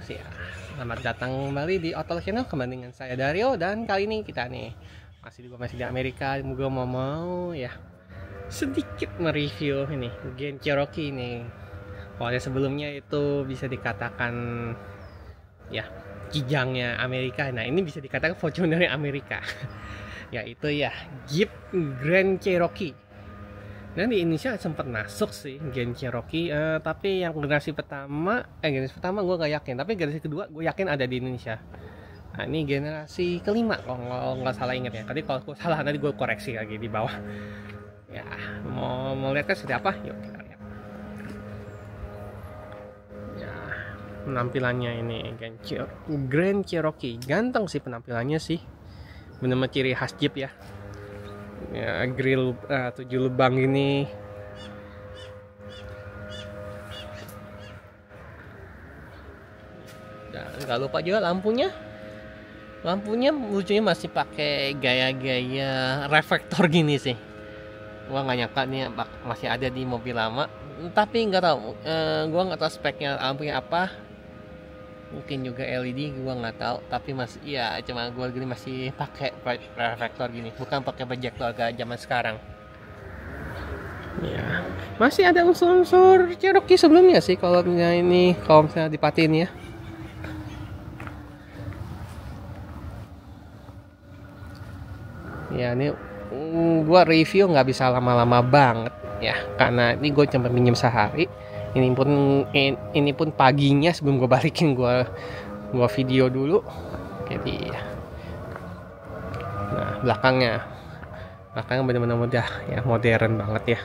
ya, selamat datang kembali di Otol Channel. Kembali dengan saya Dario, dan kali ini kita nih masih di Amerika. Gue mau ya sedikit mereview ini Grand Cherokee ini. Kalau sebelumnya itu bisa dikatakan ya kijangnya Amerika. Nah, ini bisa dikatakan Fortunernya Amerika. Yaitu ya Jeep Grand Cherokee. Dan di Indonesia sempat masuk sih Grand Cherokee, tapi yang generasi pertama gue gak yakin, tapi generasi kedua gue yakin ada di Indonesia. Nah, ini generasi kelima kalau nggak salah ingat ya. Tadi kalau gue salah nanti gue koreksi lagi di bawah. Ya, mau lihat kan seperti apa? Yuk kita lihat. Ya, penampilannya ini Grand Cherokee, ganteng sih penampilannya sih, benar-benar ciri khas Jeep ya. Ya, grill 7 lubang ini. Dan nggak lupa juga lampunya lucunya masih pakai gaya-gaya reflektor gini sih. Gua nggak nyangka nih masih ada di mobil lama, tapi nggak tahu, gua nggak tahu speknya lampunya apa. Mungkin juga LED, gua nggak tahu, tapi masih ya cuma gua gini masih pakai reflektor gini, bukan pakai projector kayak zaman sekarang. Ya, masih ada unsur-unsur Cherokee sebelumnya sih kalau misalnya dipatiin ya. Ya, ini gua review nggak bisa lama-lama banget ya, karena ini gue cuma minjem sehari. Ini pun paginya sebelum gue balikin gue video dulu. Jadi nah, belakangnya benar-benar mudah ya, modern banget ya.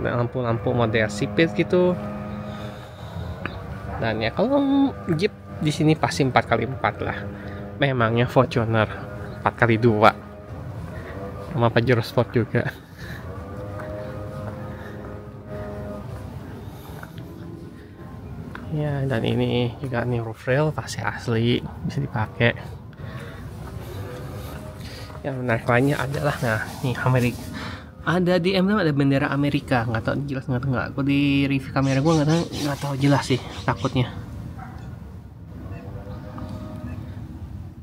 Lampu-lampu model sipit gitu. Dan ya kalau Jeep di sini pasti 4x4 lah. Memangnya Fortuner 4x2 sama Pajero Sport juga. Ya, dan ini juga nih roof rail pasti asli, bisa dipakai. Yang menarik lainnya adalah, nah nih Amerika, ada di emblem ada bendera Amerika. Nggak tahu jelas nggak. Aku di review kamera gue nggak tahu jelas sih, takutnya.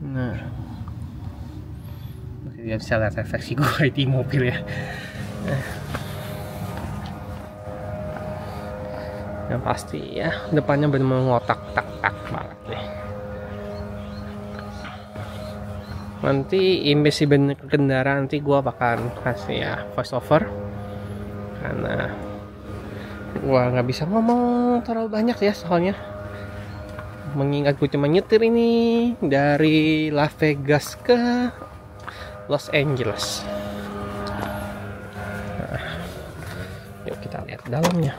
Nah, masih bisa lihat refleksi gue di mobil ya. Yang pasti ya depannya benar-benar ngotak tak banget deh. Nanti impresi kendaraan nanti gue bakal kasih ya voice over, karena gue nggak bisa ngomong terlalu banyak ya, soalnya mengingat gue cuma nyetir ini dari Las Vegas ke Los Angeles. Nah, yuk kita lihat dalamnya.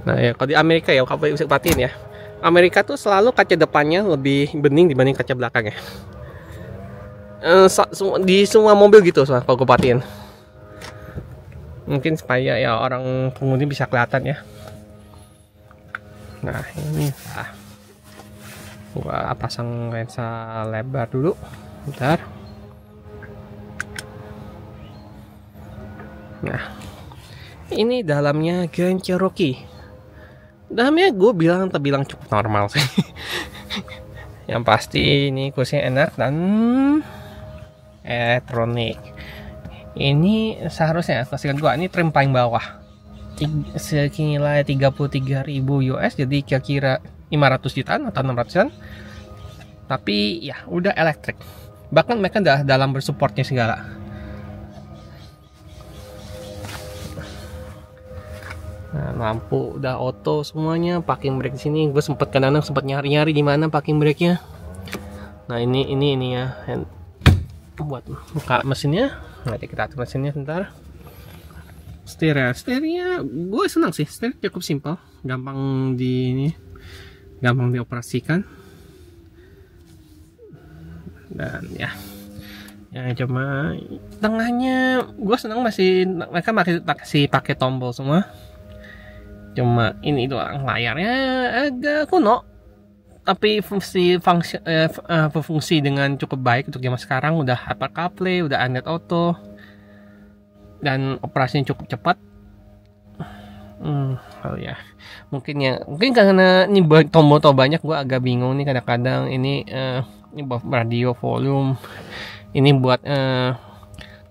Nah ya, kalau di Amerika ya, kamu bisa perhatiin ya, Amerika tuh selalu kaca depannya lebih bening dibanding kaca belakangnya. Di semua mobil gitu, kalau gue perhatiin. Mungkin supaya ya orang pengemudi bisa kelihatan ya. Nah ini gua pasang lensa lebar dulu, bentar. Nah, ini dalamnya Grand Cherokee. Dalamnya gue terbilang cukup normal sih. Yang pasti ini kursinya enak dan elektronik. Ini seharusnya kasihkan gue ini trim paling bawah. Senilai 33.000 US, jadi kira-kira 500 jutaan atau 600-an. Tapi ya udah elektrik. Bahkan mereka udah dalam bersupportnya segala. Nah, lampu udah auto semuanya, parking brake di sini. Gue sempat nyari-nyari di mana parking brake-nya. Nah, ini ya buat buka mesinnya. Nanti kita atur mesinnya sebentar. Setirnya gue senang sih. Setir cukup simpel, gampang dioperasikan. Dan ya cuma tengahnya gue senang mereka masih pakai tombol semua. Cuma ini doang, layarnya agak kuno, tapi berfungsi dengan cukup baik untuk zaman sekarang. Udah Apple CarPlay, udah Android Auto, dan operasinya cukup cepat. Oh ya, mungkin karena ini tombol banyak, gue agak bingung nih kadang-kadang. Ini buat radio volume, ini buat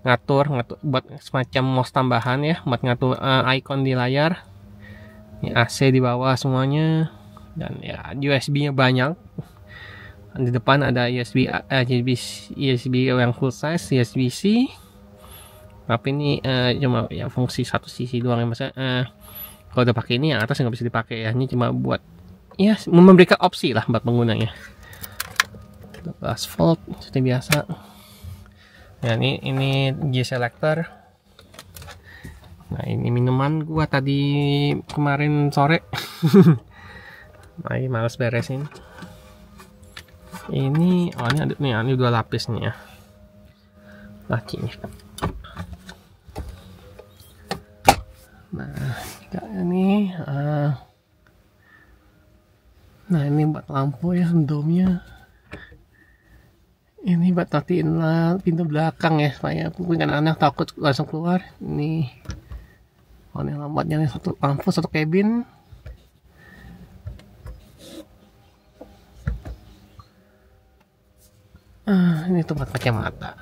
ngatur buat semacam mouse tambahan ya, buat ngatur icon di layar. Ini AC di bawah semuanya, dan ya USB-nya banyak. Di depan ada USB yang full size, USB-C. Tapi ini cuma ya fungsi satu sisi doang ya, masa kalau udah pakai ini yang atas nggak bisa dipakai ya. Ini cuma buat ya memberikan opsi lah buat penggunanya. 12 volt seperti biasa. Ya ini G selector. Nah ini minuman gua tadi kemarin sore. Nah, males beresin. Ini ini dua lapis nih ya. Lacinya. Nah ini buat lampu ya, domnya. Ini buat matiin pintu belakang ya, supaya mungkin anak takut langsung keluar. Ini lambatnya nih, satu lampu satu cabin. Ini tempat kacamata.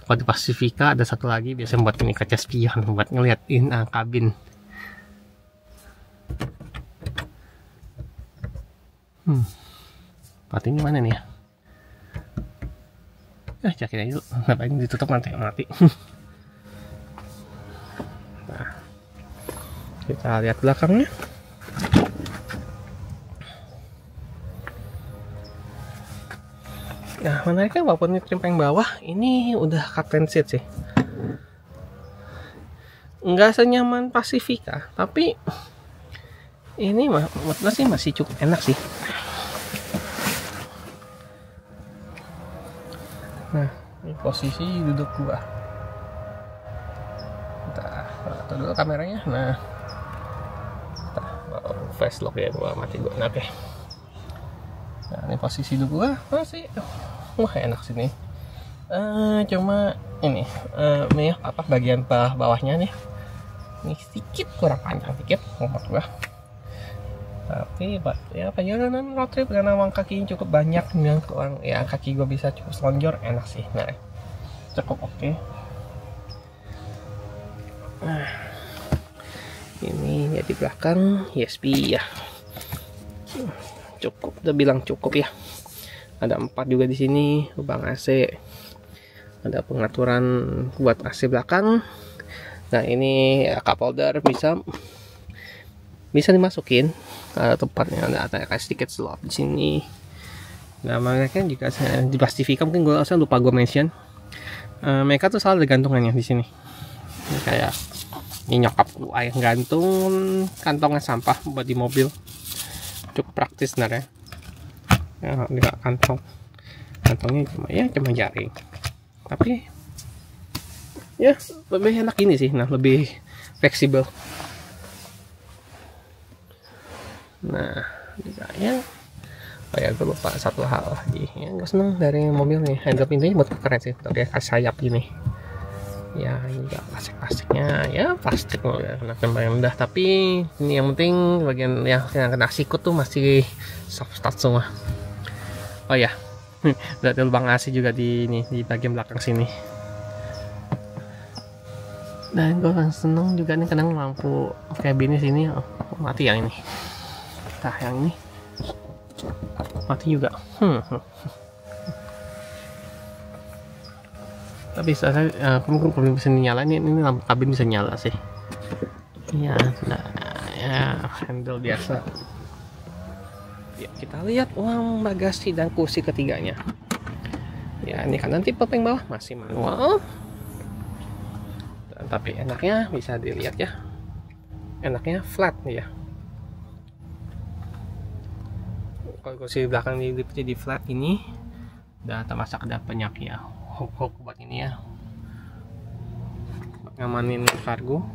Kalau di Pasifika ada satu lagi biasanya buat ini kaca spion, buat ngeliatin kabin. Berarti ini mana nih ya? Cakin aja dulu, ngapain ditutup nanti mati. Nah, kita lihat belakangnya. Nah, menariknya walaupun ini trim paling bawah, ini udah captain seat sih. Nggak senyaman Pasifika, tapi ini menurut sih masih cukup enak sih. Nah, ini posisi duduk gua. Kita atur dulu kameranya. Nah, face lock ya, gua mati gua. Nah, oke. Nah, ini posisi duduk gua masih enak sini. Cuma ini bagian bawahnya nih. Ini sedikit kurang panjang dikit menurut gua. Tapi ya perjalanan road trip karena uang kakinya cukup banyak, ya kaki gue bisa cukup selonjor, enak sih. Nah, cukup oke. Nah, ini ya di belakang USB ya, cukup, udah bilang cukup ya. Ada 4 juga di sini, lubang AC, ada pengaturan buat AC belakang. Nah ini cup holder bisa dimasukin. Tempatnya ada kayak sedikit slot di sini. Nah mereka juga di Pasifika mungkin lupa gue mention, mereka tuh selalu ada gantungannya di sini. Ini kayak ini nyokap gue yang gantung kantongnya sampah buat di mobil, cukup praktis sebenarnya. Ya nggak kantongnya cuma jaring, tapi ya lebih enak ini sih. Nah lebih fleksibel. Nah, ya, gue lupa satu hal lagi. Ya, gue seneng dari mobil nih. Handle pintunya buat keren sih. Tapi kayak sayap gini. Ya, ini juga plastiknya. Ya, plastik kenapa rendah. Tapi ini yang penting bagian yang kena sikut tuh masih soft start semua. Oh ya, ada lubang AC juga di bagian belakang sini. Dan gue seneng juga nih kadang lampu cabinnya sini mati yang ini. Nah yang ini mati juga. Tapi saya mungkin bisa nyala, ini lampu kabin bisa nyala sih. Iya, ya handle biasa. Ya kita lihat uang bagasi dan kursi ketiganya. Ya ini kan nanti paling bawah masih manual. Tapi enaknya bisa dilihat ya, enaknya flat nih ya. Kalau kursi belakang di flat ini udah termasuk ada penyak ya, hook buat ini ya, ngamanin kargo.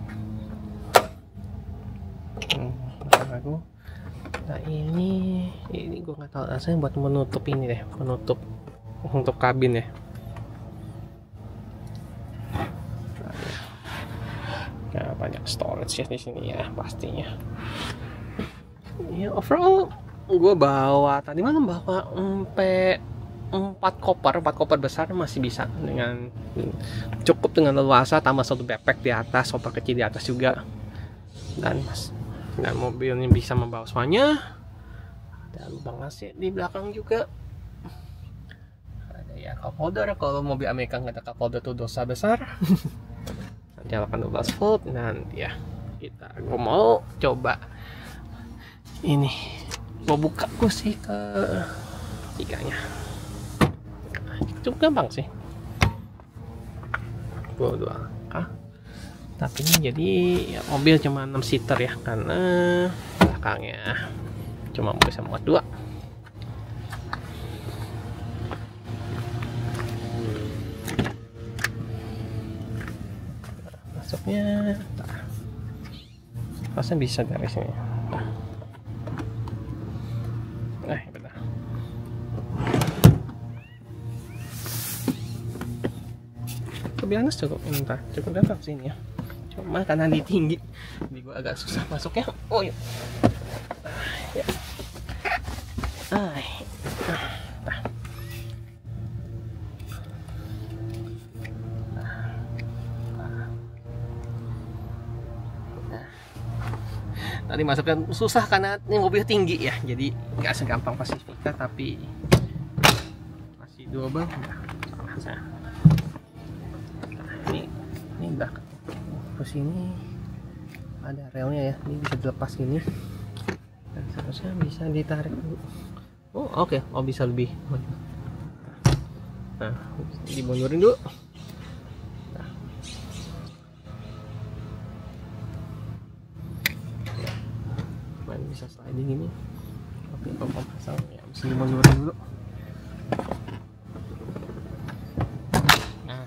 Nah ini gue nggak tahu rasanya buat menutup ini deh, menutup untuk kabin ya. Nah, banyak storage ya di sini ya pastinya. Ya overall gue bawa tadi malam bawa empat koper besar masih bisa dengan cukup dengan leluasa, tambah satu backpack di atas, sofa kecil di atas juga, dan mobilnya bisa membawa semuanya. Ada lubang AC di belakang juga. Ada ya cup holder, kalau mobil Amerika nggak ada cup holder tuh dosa besar. Nyalakan 12 volt dan ya gue mau coba ini, mau buka kursi ke tiganya. Cukup gampang sih, dua langkah. Tapi ini jadi ya, mobil cuma 6 seater ya, karena belakangnya cuma bisa muat 2. Masuknya rasanya bisa dari sini. Benar. Kebiasaan cukup gampang sini ya. Cuma karena di tinggi, jadi gue agak susah masuknya. Oh ya. Ya. Tadi masukkan susah karena ini mobil tinggi ya, jadi nggak segampang Pacifica, tapi masih doable. Ini udah ke sini ada relnya ya, ini bisa dilepas gini dan seharusnya bisa ditarik dulu. Oke. Bisa lebih. Nah, dimundurin dulu. Bisa sliding ini. Oke, kalau pasang ya mesti dimundurin dulu. Nah,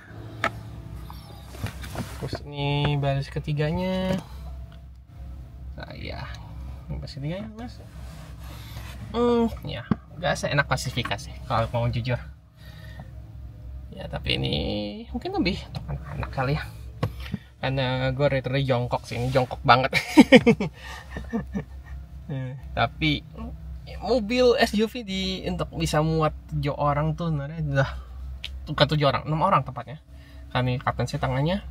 terus ini baris ketiganya. Ya, baris ketiganya mas. Ya, nggak seenak Pacifica sih kalau mau jujur. Ya, tapi ini mungkin lebih untuk anak-anak kali ya. Karena gue retro jongkok sih, ini jongkok banget. Tapi mobil SUV untuk bisa muat 7 orang tuh sebenarnya bukan 7 orang, 6 orang tepatnya. Kami kapten sih tangannya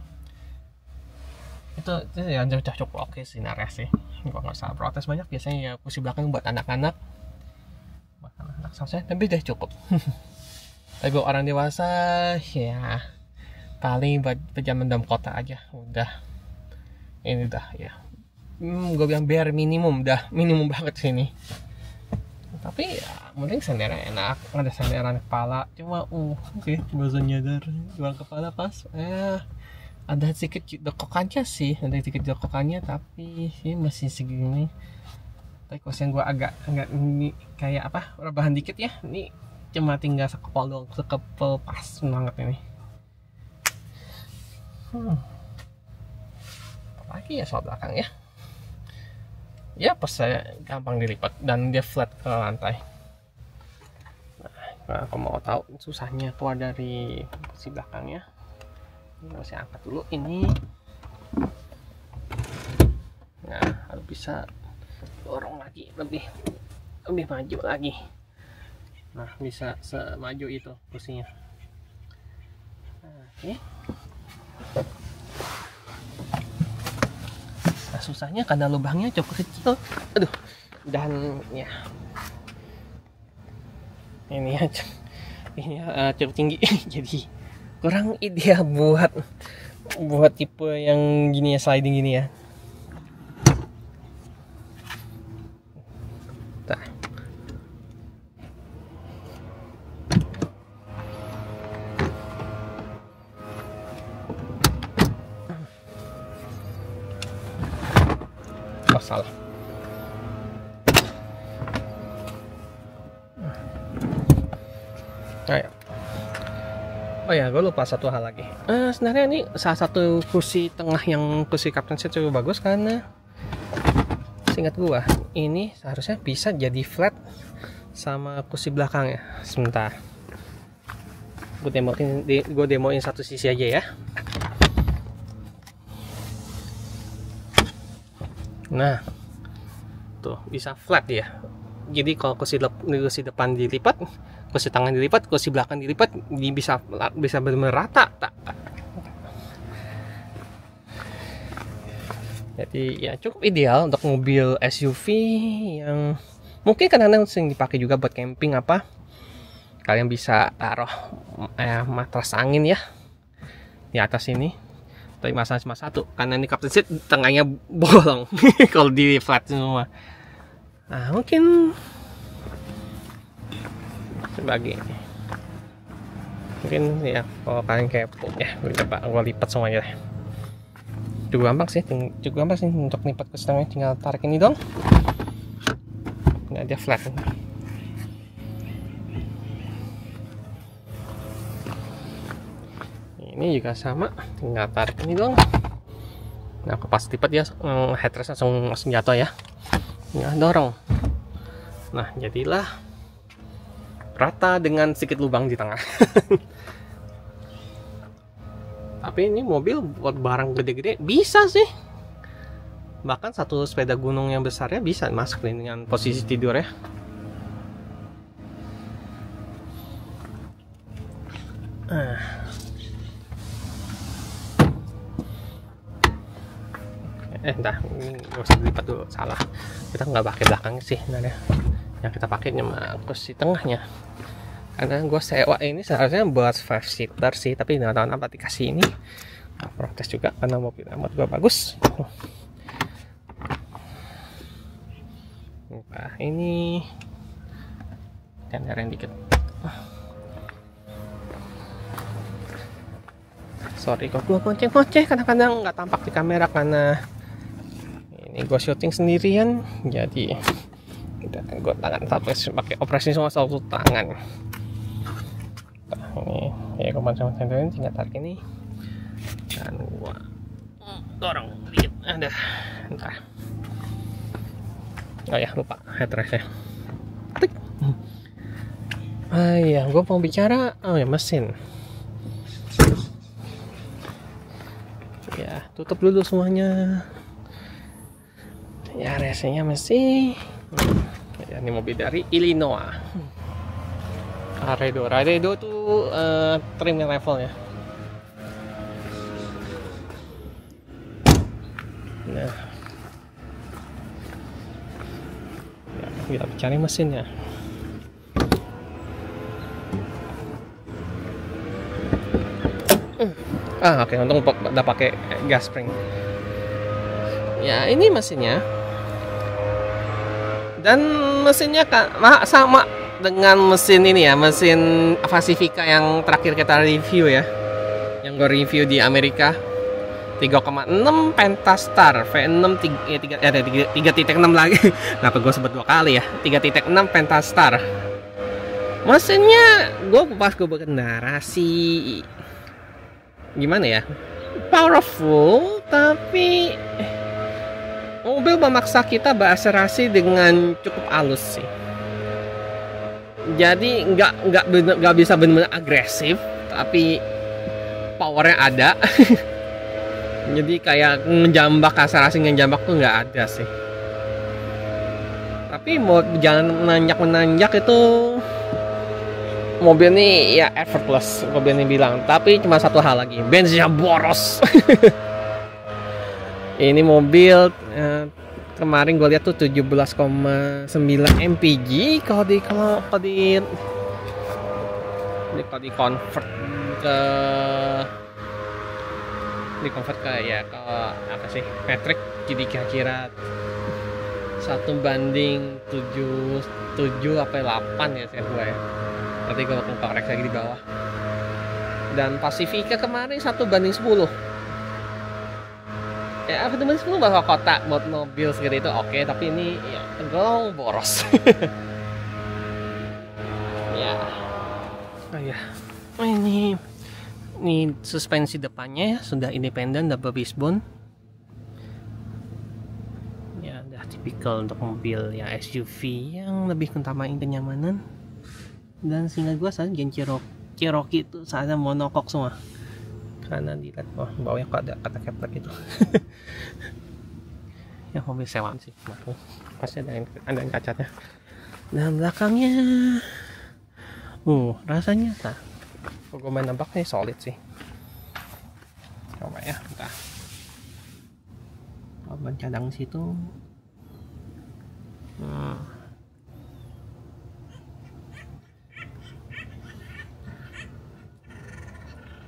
itu ya cukup oke sih sebenarnya sih. Gua nggak usah protes banyak, biasanya ya kursi belakang buat anak-anak saya, tapi udah cukup. Tapi buat orang dewasa ya paling buat pejaman dalam kota aja udah. Ini udah ya, gue bilang bare minimum, dah minimum banget sini. Tapi ya mending sendernya enak, ada senderan kepala. Cuma oke, baru nyadar jual kepala pas ada sedikit dekokannya sih, tapi sih masih segini. Tapi kosen gue agak ini kayak apa, rebahan dikit ya. Ini cuma tinggal sekepal doang, sekepal pas banget ini. Apalagi ya soal belakang ya. Ya pas saya gampang dilipat dan dia flat ke lantai. Nah, kalau mau tahu susahnya keluar dari kursi belakangnya, ini saya angkat dulu ini. Nah, harus bisa dorong lagi, lebih maju lagi. Nah, bisa semaju itu kursinya. Oke. Susahnya karena lubangnya cukup kecil, dan ya ini cukup tinggi. Jadi kurang ideal buat tipe yang gini ya, sliding gini ya. Salah. Oh ya, gue lupa satu hal lagi. Sebenarnya ini salah satu kursi tengah yang kursi kapten seat cukup bagus, karena seingat gue ini seharusnya bisa jadi flat sama kursi belakangnya. Sebentar, gue demoin satu sisi aja ya. Nah, tuh bisa flat ya. Jadi kalau kursi depan dilipat, kursi tangan dilipat, kursi belakang dilipat, ini bisa benar-benar rata. Jadi ya cukup ideal untuk mobil SUV yang mungkin kadang-kadang sering dipakai juga buat camping apa. Kalian bisa taruh matras angin ya di atas ini. Tapi masalah cuma satu, karena ini captain seat tengahnya bolong kalau di flat semua. Nah mungkin ya kalau kalian kepo ya, coba gue lipat semuanya. Cukup gampang sih untuk lipat ke setengah, tinggal tarik ini dong. Ini aja flat. Ini juga sama, tinggal tarik ini dong. Nah pas lipat ya headrest langsung jatuh ya. Tinggal dorong. Nah jadilah rata dengan sedikit lubang di tengah. Tapi ini mobil buat barang gede-gede bisa sih. Bahkan satu sepeda gunung yang besarnya bisa masuk dengan posisi tidur ya. Nggak usah dilipat dulu, salah. Kita nggak pakai belakangnya sih sebenarnya. Yang kita pakai cuma kursi tengahnya. Karena gue sewa ini seharusnya buat 5-seater sih, tapi nggak tahu kenapa dikasih ini. Nah, protes juga karena mobil amat gue bagus. Nah, ini tenderin dikit. Sorry kok gue gonceng-gonceng kadang-kadang nggak tampak di kamera karena ini gue syuting sendirian, jadi gue tangan pakai operasi semua satu tangan. Ini ya kemana sama tenderin, tinggal tarik ini dan gue dorong dikit. Entah. Oh ya lupa headrestnya. Iya, gue mau bicara. Oh ya mesin. Ya tutup dulu semuanya. Ya racenya masih. Ya, ini mobil dari Illinois. Laredo tuh trim levelnya. Nah, ya, kita cari mesinnya. Oke, untung udah pakai gas spring. Ya, ini mesinnya. Dan mesinnya sama dengan mesin ini ya, mesin Pacifica yang terakhir kita review ya. Yang gue review di Amerika. 3,6 Pentastar V6 3.6 lagi. Kenapa gue sebut 2 kali ya? 3.6 Pentastar. Mesinnya pas gue berkendara sih gimana ya? Powerful, tapi mobil memaksa kita berakselerasi dengan cukup halus sih. Jadi nggak bisa benar-benar agresif, tapi powernya ada. Jadi kayak ngejambak, akselerasi ngejambak tuh nggak ada sih. Tapi mau jalan menanjak itu mobil ini ya effortless, mobil ini bilang. Tapi cuma satu hal lagi, bensinnya boros. Ini mobil kemarin gue lihat tuh 17,9 mpg. Kalau di convert ke ya ke apa sih metrik, jadi kira-kira 1:7 apa 8 ya saya gue ya. Nanti gue akan korek lagi di bawah. Dan Pacifica kemarin 1:10. Ya 1:10 bahwa kota buat mobil segitu itu oke, tapi ini ya tergolong boros. Ya. Oh ya. Ini suspensi depannya ya, sudah independen double wishbone. Ya udah tipikal untuk mobil ya SUV yang lebih utamain kenyamanan. Dan seingat gue saat Gen Cherokee itu saatnya monokok semua. Karena dilihat bawahnya kok ada kata Kepler gitu. Ya mobil sewaan sih, mampu. Pasti ada yang kacatnya. Dan belakangnya, rasanya nah, gue main nampaknya solid sih. Coba ya, entah. Ban cadang situ.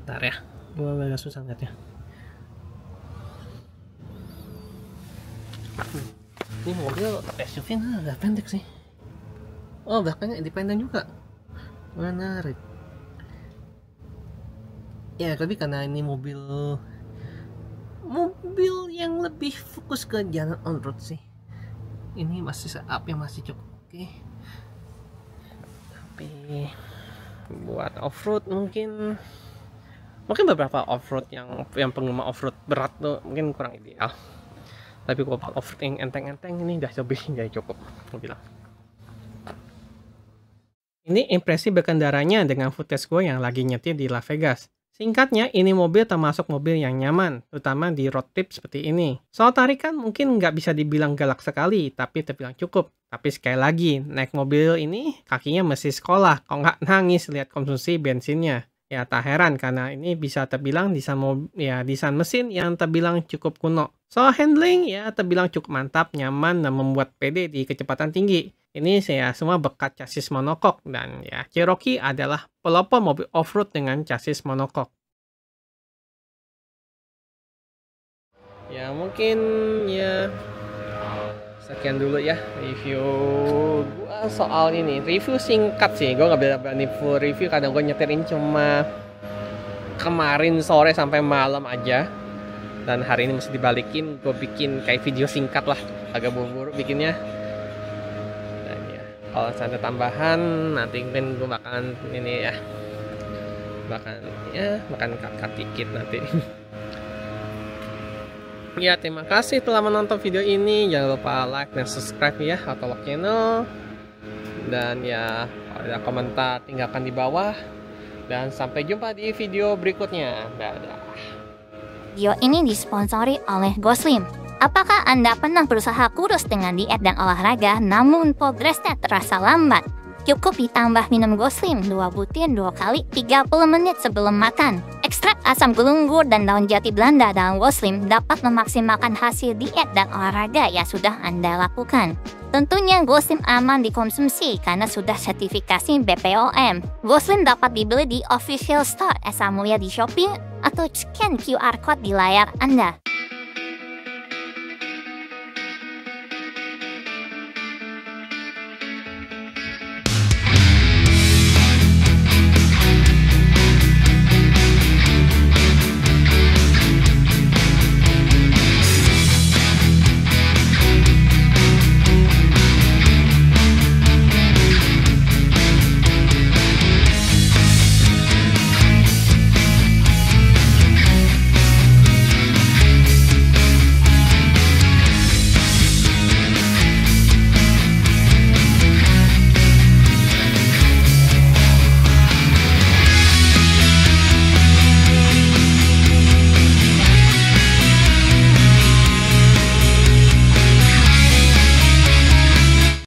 Bentar ya, gue agak susah ngeliatnya. Ini mobil SUV agak pendek sih. Oh, belakangnya independen juga. Menarik. Ya, tapi karena ini mobil yang lebih fokus ke jalan on road sih. Ini masih setup-nya masih cukup oke. Tapi buat off-road mungkin beberapa off-road yang penggemar off-road berat tuh mungkin kurang ideal. Tapi kalau off-road yang enteng-enteng ini udah jadi cukup, aku bilang. Ini impresi berkendaranya dengan footage gue yang lagi nyetir di Las Vegas. Singkatnya, ini mobil termasuk mobil yang nyaman, terutama di road trip seperti ini. Soal tarikan mungkin nggak bisa dibilang galak sekali, tapi terbilang cukup. Tapi sekali lagi, naik mobil ini kakinya mesti sekolah, kalau nggak nangis lihat konsumsi bensinnya. Ya tak heran karena ini bisa terbilang desain mesin yang terbilang cukup kuno. Soal handling ya terbilang cukup mantap, nyaman, dan membuat pede di kecepatan tinggi. Ini saya semua berkat chassis monokok dan ya Cherokee adalah pelopor mobil off-road dengan chassis monokok. Ya mungkin ya sekian dulu ya review gua soal ini. Review singkat sih, gue nggak berani full review, kadang gue nyetirin cuma kemarin sore sampai malam aja. Dan hari ini mesti dibalikin, gue bikin kayak video singkat lah, agak buru-buru bikinnya. Dan ya, kalau ada tambahan nanti mungkin gue bakalan ini ya, bahkan cut dikit nanti. Ya, terima kasih telah menonton video ini. Jangan lupa like dan subscribe ya Autolog Channel. Dan ya, kalau ada komentar tinggalkan di bawah. Dan sampai jumpa di video berikutnya. Dadah. Video ini disponsori oleh GoSlim. Apakah Anda pernah berusaha kurus dengan diet dan olahraga namun progresnya terasa lambat? Cukup ditambah minum GoSlim 2 butir 2 kali 30 menit sebelum makan. Ekstrak asam gelunggur dan daun jati Belanda dalam GoSlim dapat memaksimalkan hasil diet dan olahraga yang sudah Anda lakukan. Tentunya GoSlim aman dikonsumsi karena sudah sertifikasi BPOM. GoSlim dapat dibeli di official store Esa Mulia di Shopee atau scan QR code di layar Anda.